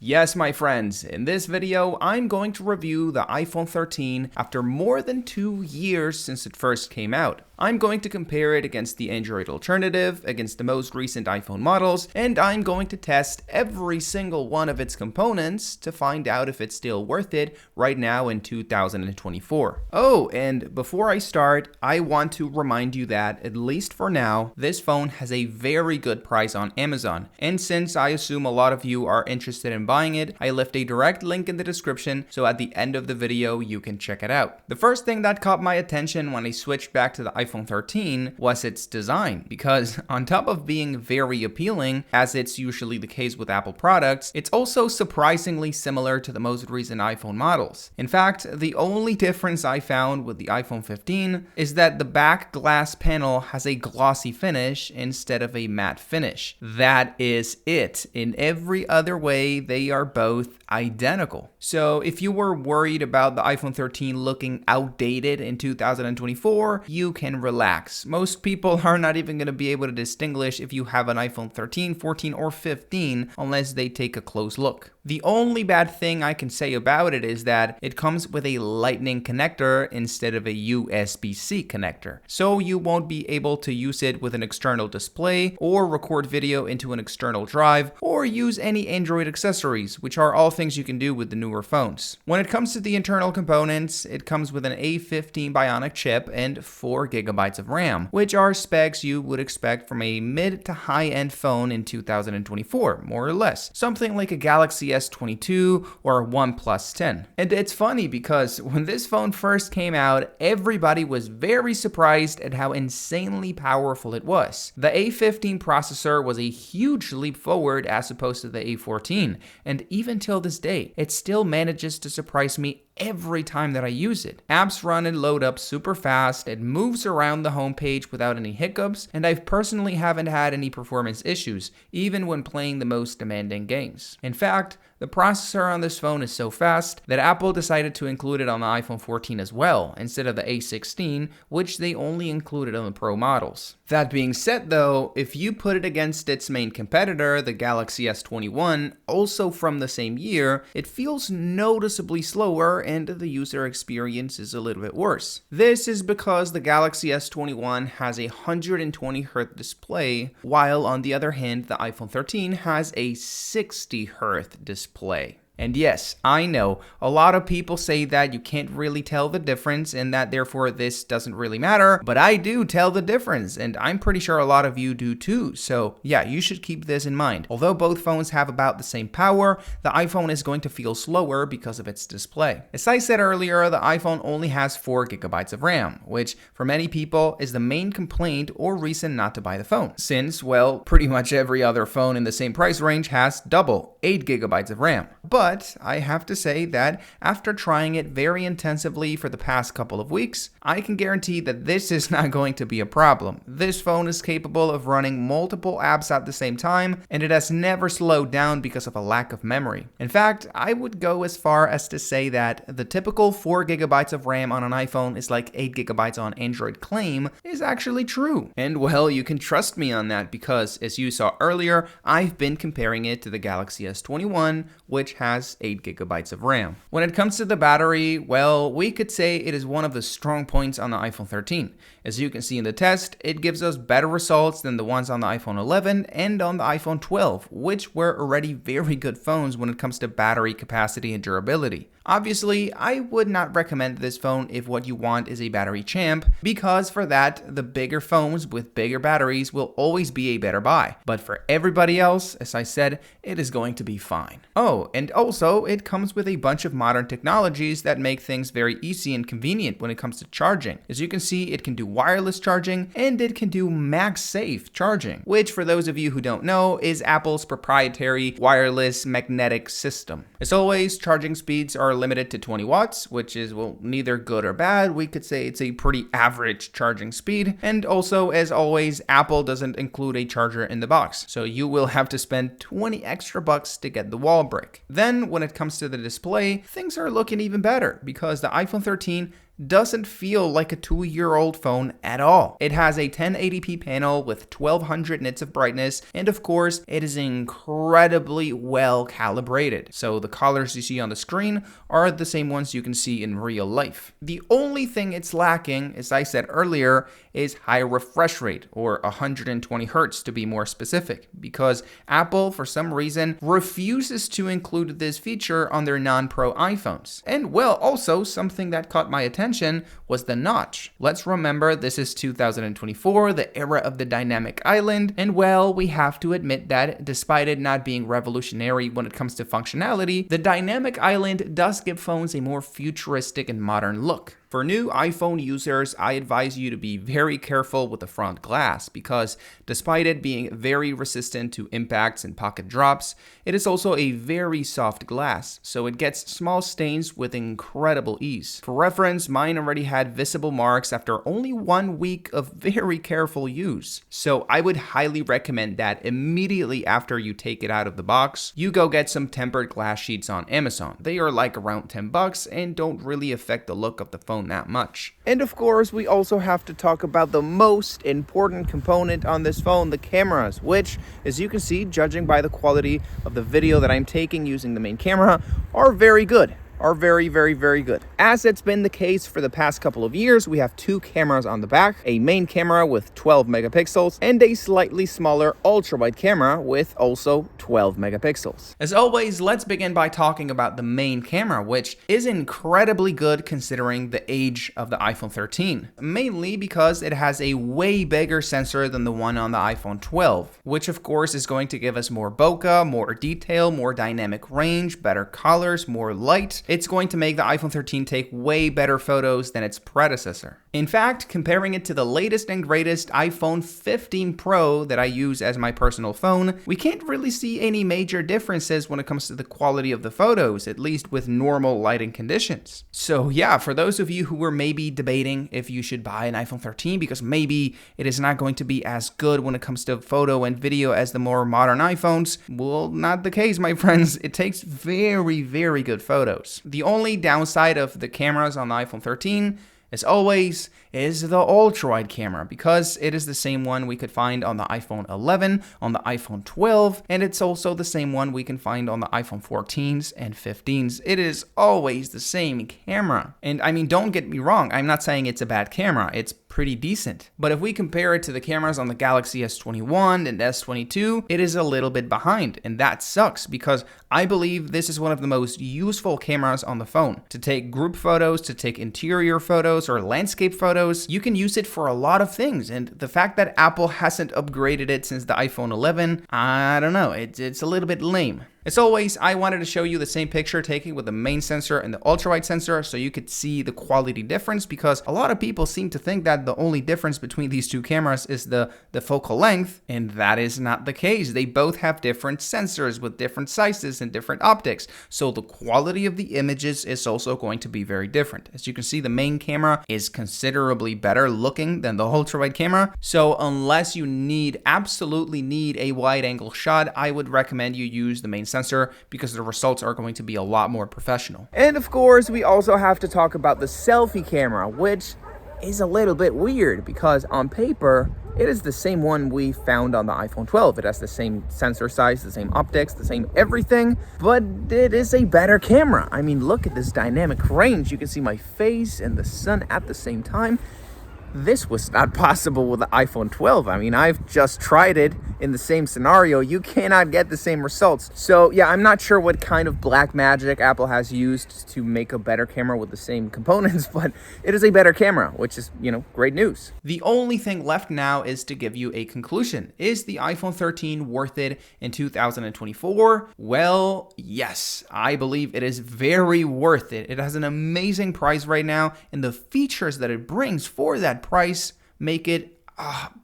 Yes, my friends, in this video, I'm going to review the iPhone 13 after more than 2 years since it first came out. I'm going to compare it against the Android alternative, against the most recent iPhone models, and I'm going to test every single one of its components to find out if it's still worth it right now in 2024. Oh, and before I start, I want to remind you that, at least for now, this phone has a very good price on Amazon. And since I assume a lot of you are interested in buying it, I left a direct link in the description, so at the end of the video, you can check it out. The first thing that caught my attention when I switched back to the iPhone 13 was its design, because on top of being very appealing, as it's usually the case with Apple products, it's also surprisingly similar to the most recent iPhone models. In fact, the only difference I found with the iPhone 15 is that the back glass panel has a glossy finish instead of a matte finish. That is it. In every other way, they are both identical. So if you were worried about the iPhone 13 looking outdated in 2024, you can relax. Most people are not even going to be able to distinguish if you have an iPhone 13, 14, or 15 unless they take a close look. The only bad thing I can say about it is that it comes with a Lightning connector instead of a USB-C connector. So you won't be able to use it with an external display or record video into an external drive or use any Android accessories, which are all things you can do with the newer phones. When it comes to the internal components, it comes with an A15 Bionic chip and 4 GB of RAM, which are specs you would expect from a mid to high-end phone in 2024, more or less. Something like a Galaxy S22 or a OnePlus 10. And it's funny because when this phone first came out, everybody was very surprised at how insanely powerful it was. The A15 processor was a huge leap forward as opposed to the A14, and even till this day, it still manages to surprise me every time that I use it. Apps run and load up super fast, it moves around the homepage without any hiccups, and I personally haven't had any performance issues, even when playing the most demanding games. In fact, the processor on this phone is so fast that Apple decided to include it on the iPhone 14 as well, instead of the A16, which they only included on the Pro models. That being said though, if you put it against its main competitor, the Galaxy S21, also from the same year, it feels noticeably slower and the user experience is a little bit worse. This is because the Galaxy S21 has a 120Hz display, while on the other hand, the iPhone 13 has a 60Hz display. And yes, I know, a lot of people say that you can't really tell the difference and that therefore this doesn't really matter, but I do tell the difference, and I'm pretty sure a lot of you do too, so yeah, you should keep this in mind. Although both phones have about the same power, the iPhone is going to feel slower because of its display. As I said earlier, the iPhone only has 4 GB of RAM, which for many people is the main complaint or reason not to buy the phone, since, well, pretty much every other phone in the same price range has double, 8 GB of RAM. But I have to say that after trying it very intensively for the past couple of weeks, I can guarantee that this is not going to be a problem. This phone is capable of running multiple apps at the same time, and it has never slowed down because of a lack of memory. In fact, I would go as far as to say that the typical 4 GB of RAM on an iPhone is like 8 GB on Android claim is actually true. And well, you can trust me on that because, as you saw earlier, I've been comparing it to the Galaxy S21, which has 8 GB of RAM. When it comes to the battery, well, we could say it is one of the strong points on the iPhone 13. As you can see in the test, it gives us better results than the ones on the iPhone 11 and on the iPhone 12, which were already very good phones when it comes to battery capacity and durability. Obviously, I would not recommend this phone if what you want is a battery champ, because for that, the bigger phones with bigger batteries will always be a better buy. But for everybody else, as I said, it is going to be fine. Oh, and also, it comes with a bunch of modern technologies that make things very easy and convenient when it comes to charging. As you can see, it can do wireless charging and it can do MagSafe charging, which for those of you who don't know is Apple's proprietary wireless magnetic system. As always, charging speeds are limited to 20 watts, which is, well, neither good or bad. We could say it's a pretty average charging speed. And also, as always, Apple doesn't include a charger in the box, so you will have to spend 20 extra bucks to get the wall brick. Then when it comes to the display, things are looking even better because the iPhone 13 doesn't feel like a 2-year-old phone at all. It has a 1080p panel with 1200 nits of brightness, and of course, it is incredibly well calibrated. So the colors you see on the screen are the same ones you can see in real life. The only thing it's lacking, as I said earlier, is high refresh rate, or 120 Hz to be more specific, because Apple, for some reason, refuses to include this feature on their non-Pro iPhones. And well, also, something that caught my attention was the notch. Let's remember, this is 2024, the era of the dynamic island, and well, we have to admit that despite it not being revolutionary when it comes to functionality, the dynamic island does give phones a more futuristic and modern look. For new iPhone users, I advise you to be very careful with the front glass because despite it being very resistant to impacts and pocket drops, it is also a very soft glass, so it gets small stains with incredible ease. For reference, mine already had visible marks after only 1 week of very careful use. So I would highly recommend that immediately after you take it out of the box, you go get some tempered glass sheets on Amazon. They are like around $10 and don't really affect the look of the phone that much. And of course, we also have to talk about the most important component on this phone, the cameras, which, as you can see, judging by the quality of the video that I'm taking using the main camera, are very good. Are very, very, very good. As it's been the case for the past couple of years, we have 2 cameras on the back, a main camera with 12 megapixels and a slightly smaller ultra-wide camera with also 12 megapixels. As always, let's begin by talking about the main camera, which is incredibly good considering the age of the iPhone 13, mainly because it has a way bigger sensor than the one on the iPhone 12, which of course is going to give us more bokeh, more detail, more dynamic range, better colors, more light. It's going to make the iPhone 13 take way better photos than its predecessor. In fact, comparing it to the latest and greatest iPhone 15 Pro that I use as my personal phone, we can't really see any major differences when it comes to the quality of the photos, at least with normal lighting conditions. So yeah, for those of you who were maybe debating if you should buy an iPhone 13 because maybe it is not going to be as good when it comes to photo and video as the more modern iPhones, well, not the case, my friends. It takes very, very good photos. The only downside of the cameras on the iPhone 13, as always, is the ultra-wide camera, because it is the same one we could find on the iPhone 11, on the iPhone 12, and it's also the same one we can find on the iPhone 14s and 15s. It is always the same camera. And I mean, don't get me wrong, I'm not saying it's a bad camera, it's pretty decent. But if we compare it to the cameras on the Galaxy S21 and S22, it is a little bit behind, and that sucks because I believe this is one of the most useful cameras on the phone. To take group photos, to take interior photos, or landscape photos, you can use it for a lot of things, and the fact that Apple hasn't upgraded it since the iPhone 11, I don't know, it's a little bit lame. As always, I wanted to show you the same picture taken with the main sensor and the ultra-wide sensor so you could see the quality difference, because a lot of people seem to think that the only difference between these 2 cameras is the focal length, and that is not the case. They both have different sensors with different sizes and different optics, so the quality of the images is also going to be very different. As you can see, the main camera is considerably better looking than the ultra-wide camera, so unless you absolutely need a wide-angle shot, I would recommend you use the main sensor because the results are going to be a lot more professional. And of course, we also have to talk about the selfie camera, which is a little bit weird because on paper, it is the same one we found on the iPhone 12. It has the same sensor size, the same optics, the same everything, but it is a better camera. I mean, look at this dynamic range. You can see my face and the sun at the same time. This was not possible with the iPhone 12. I mean, I've just tried it in the same scenario. You cannot get the same results. So yeah, I'm not sure what kind of black magic Apple has used to make a better camera with the same components, but it is a better camera, which is, great news. The only thing left now is to give you a conclusion. Is the iPhone 13 worth it in 2024? Well, yes, I believe it is very worth it. It has an amazing price right now, and the features that it brings for that price make it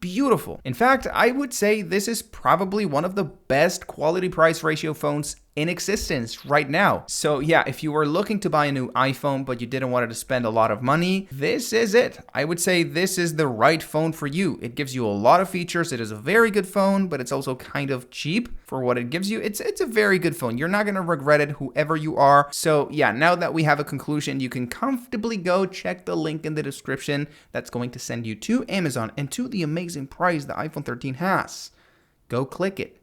beautiful. In fact, I would say this is probably one of the best quality price ratio phones in existence right now. So yeah, if you were looking to buy a new iPhone, but you didn't want to spend a lot of money, this is it. I would say this is the right phone for you. It gives you a lot of features. It is a very good phone, but it's also kind of cheap for what it gives you. It's a very good phone. You're not going to regret it, whoever you are. So yeah, now that we have a conclusion, you can comfortably go check the link in the description. That's going to send you to Amazon and to the amazing price the iPhone 13 has. Go click it.